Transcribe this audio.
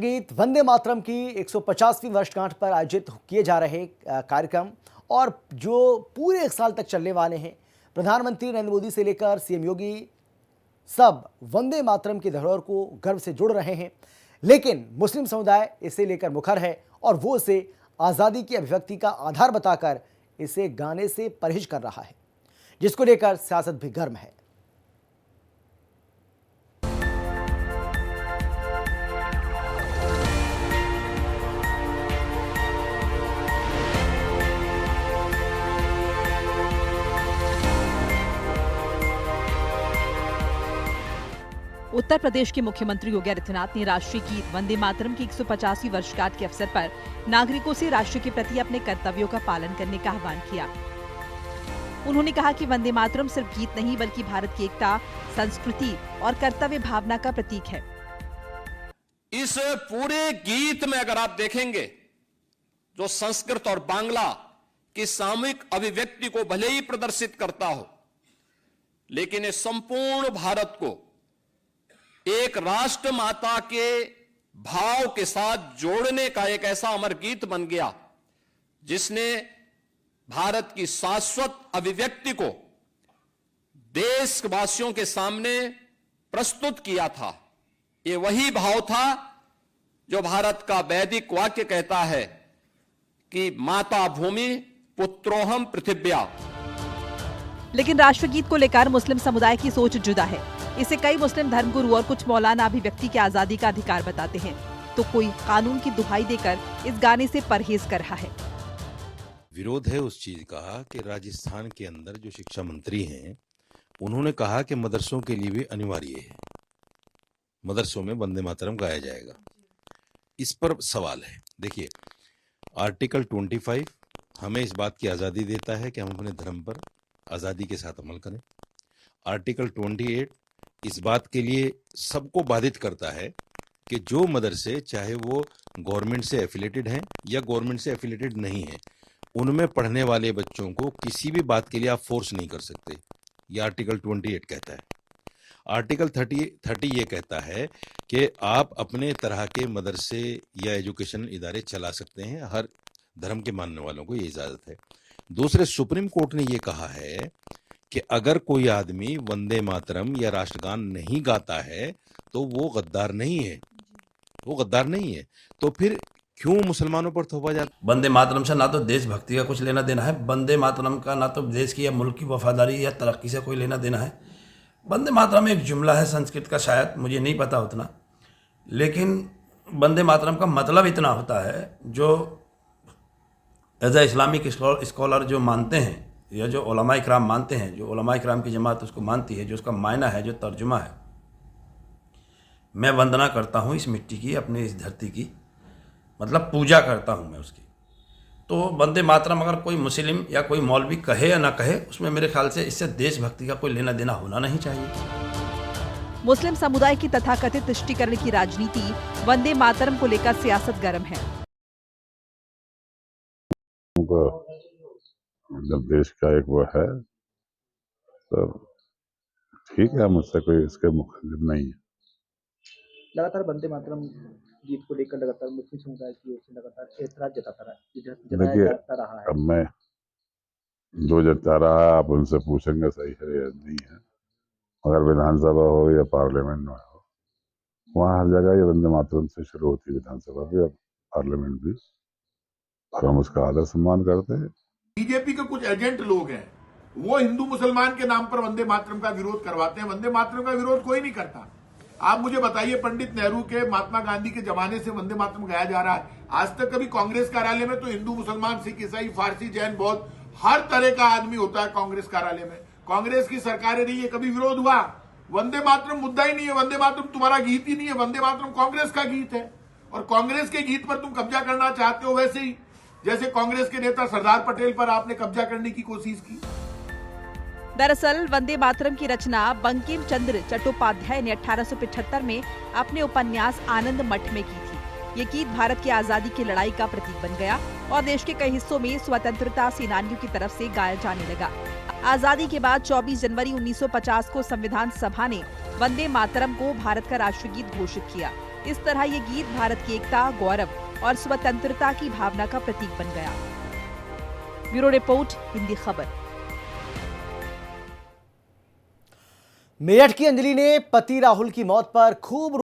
गीत वंदे मातरम की 150वीं वर्षगांठ पर आयोजित किए जा रहे कार्यक्रम और जो पूरे एक साल तक चलने वाले हैं, प्रधानमंत्री नरेंद्र मोदी से लेकर सीएम योगी सब वंदे मातरम की धरोहर को गर्व से जोड़ रहे हैं। लेकिन मुस्लिम समुदाय इसे लेकर मुखर है और वो इसे आज़ादी की अभिव्यक्ति का आधार बताकर इसे गाने से परहेज कर रहा है, जिसको लेकर सियासत भी गर्म है। उत्तर प्रदेश के मुख्यमंत्री योगी आदित्यनाथ ने राष्ट्रीय गीत वंदे मातरम की 150वीं वर्षगांठ के अवसर पर नागरिकों से राष्ट्र के प्रति अपने कर्तव्यों का पालन करने का आह्वान किया। उन्होंने कहा कि वंदे मातरम सिर्फ गीत नहीं बल्कि भारत की एकता, संस्कृति और कर्तव्य भावना का प्रतीक है। इस पूरे गीत में अगर आप देखेंगे, जो संस्कृत और बांग्ला की सामूहिक अभिव्यक्ति को भले ही प्रदर्शित करता हो, लेकिन ये संपूर्ण भारत को एक राष्ट्र माता के भाव के साथ जोड़ने का एक ऐसा अमर गीत बन गया, जिसने भारत की शाश्वत अभिव्यक्ति को देशवासियों के सामने प्रस्तुत किया था। ये वही भाव था जो भारत का वैदिक वाक्य कहता है कि माता भूमि पुत्रोहम पृथिव्या। लेकिन राष्ट्रगीत को लेकर मुस्लिम समुदाय की सोच जुदा है। इसे कई मुस्लिम धर्मगुरु और कुछ मौलाना अभिव्यक्ति की आजादी का अधिकार बताते हैं, तो कोई कानून की दुहाई देकर इस गाने से परहेज कर रहा है। विरोध है उस चीज का कि राजस्थान के अंदर जो शिक्षा मंत्री हैं, उन्होंने कहा कि मदरसों के लिए भी अनिवार्य है, मदरसों में वंदे मातरम गाया जाएगा। इस पर सवाल है। देखिए, आर्टिकल 25 हमें इस बात की आजादी देता है कि हम अपने धर्म पर आजादी के साथ अमल करें। आर्टिकल 28 इस बात के लिए सबको बाधित करता है कि जो मदरसे, चाहे वो गवर्नमेंट से एफिलेटेड हैं या गवर्नमेंट से एफिलेटेड नहीं हैं, उनमें पढ़ने वाले बच्चों को किसी भी बात के लिए आप फोर्स नहीं कर सकते। ये आर्टिकल 28 कहता है। आर्टिकल 30 ये कहता है कि आप अपने तरह के मदरसे या एजुकेशन इदारे चला सकते हैं, हर धर्म के मानने वालों को ये इजाजत है। दूसरे, सुप्रीम कोर्ट ने ये कहा है कि अगर कोई आदमी वंदे मातरम या राष्ट्रगान नहीं गाता है तो वो गद्दार नहीं है, वो गद्दार नहीं है। तो फिर क्यों मुसलमानों पर थोपा जाता? वंदे मातरम से ना तो देशभक्ति का कुछ लेना देना है, वंदे मातरम का ना तो देश की या मुल्क की वफादारी या तरक्की से कोई लेना देना है। वंदे मातरम एक जुमला है संस्कृत का, शायद मुझे नहीं पता उतना, लेकिन वंदे मातरम का मतलब इतना होता है, जो एज ए इस्लामिक स्कॉलर जो मानते हैं या जो उलमा इकराम मानते हैं, जो उलमा इकराम की जमात उसको मानती है, जो उसका मायना है, जो तर्जुमा है, मैं वंदना करता हूँ इस मिट्टी की, अपने इस धरती की, मतलब पूजा करता हूँ मैं उसकी। तो वंदे मातरम अगर कोई मुस्लिम या कोई मौलवी कहे या ना कहे, उसमें मेरे ख्याल से इससे देशभक्ति का कोई लेना देना होना नहीं चाहिए। मुस्लिम समुदाय की तथाकथित तुष्टीकरण की राजनीति वंदे मातरम को लेकर सियासत गर्म है। जब देश का एक वो है तो ठीक है, मुझसे कोई इसके मुखालिफ नहीं है। लगातार वंदे मातरम गीत को लेकर लगातार मुस्लिम समुदाय की ओर से लगातार ऐतराज जताता रहा है। अब मैं जो जता रहा है आप उनसे पूछेंगे सही है या नहीं है, अगर विधानसभा हो या पार्लियामेंट में हो, वहाँ हर जगह ये वंदे मातरम से शुरू होती है, विधानसभा भी और पार्लियामेंट भी, और हम उसका आदर सम्मान करते हैं। बीजेपी के कुछ एजेंट लोग हैं, वो हिंदू मुसलमान के नाम पर वंदे मातरम का विरोध करवाते हैं। वंदे मातरम का विरोध कोई नहीं करता। आप मुझे बताइए, पंडित नेहरू के, महात्मा गांधी के जमाने से वंदे मातरम गाया जा रहा है। आज तक कभी कांग्रेस कार्यालय में तो हिंदू मुसलमान सिख ईसाई फारसी जैन बौद्ध हर तरह का आदमी होता है कांग्रेस कार्यालय में। कांग्रेस की सरकारें रही है, कभी विरोध हुआ? वंदे मातरम मुद्दा ही नहीं है, वंदे मातरम तुम्हारा गीत ही नहीं है, वंदे मातरम कांग्रेस का गीत है। और कांग्रेस के गीत पर तुम कब्जा करना चाहते हो, वैसे ही जैसे कांग्रेस के नेता सरदार पटेल पर आपने कब्जा करने की कोशिश की। दरअसल वंदे मातरम की रचना बंकिम चंद्र चट्टोपाध्याय ने 1875 में अपने उपन्यास आनंद मठ में की थी। ये गीत भारत की आजादी की लड़ाई का प्रतीक बन गया और देश के कई हिस्सों में स्वतंत्रता सेनानियों की तरफ से गाया जाने लगा। आजादी के बाद 24 जनवरी 1950 को संविधान सभा ने वंदे मातरम को भारत का राष्ट्रगीत घोषित किया। इस तरह ये गीत भारत की एकता, गौरव और स्वतंत्रता की भावना का प्रतीक बन गया। ब्यूरो रिपोर्ट, हिंदी खबर। मेरठ की अंजलि ने पति राहुल की मौत पर खूब